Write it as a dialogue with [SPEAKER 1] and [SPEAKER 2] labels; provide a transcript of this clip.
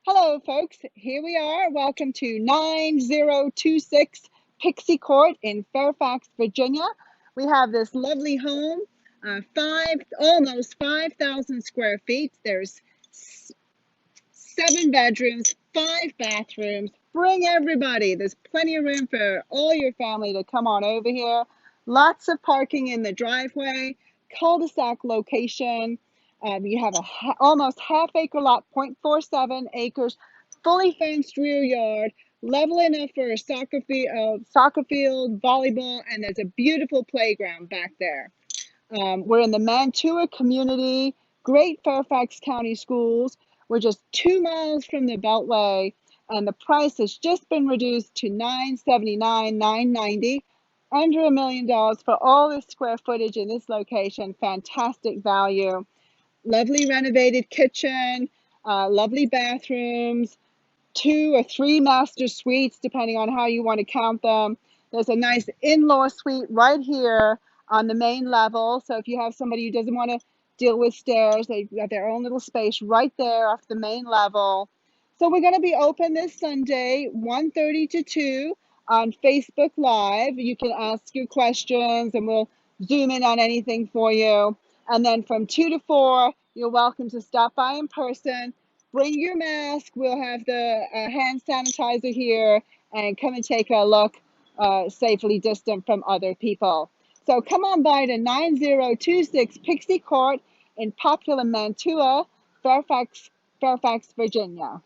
[SPEAKER 1] Hello, folks. Here we are. Welcome to 9026 Pixie Court in Fairfax, Virginia. We have this lovely home, almost 5,000 square feet. There's 7 bedrooms, 5 bathrooms. Bring everybody. There's plenty of room for all your family to come on over here. Lots of parking in the driveway, cul-de-sac location. You have almost half-acre lot, 0.47 acres, fully fenced rear yard, level enough for a soccer field, volleyball, and there's a beautiful playground back there. We're in the Mantua community, great Fairfax County schools. We're just 2 miles from the Beltway, and the price has just been reduced to $979, $990, under $1 million for all this square footage in this location. Fantastic value. Lovely renovated kitchen, lovely bathrooms, 2 or 3 master suites, depending on how you want to count them. There's a nice in-law suite right here on the main level. So if you have somebody who doesn't want to deal with stairs, they've got their own little space right there off the main level. So we're going to be open this Sunday, 1:30 to 2 on Facebook Live. You can ask your questions and we'll zoom in on anything for you. And then from 2 to 4, you're welcome to stop by in person. Bring your mask. We'll have the hand sanitizer here and come and take a look safely distant from other people. So come on by to 9026 Pixie Court in popular Mantua, Fairfax, Virginia.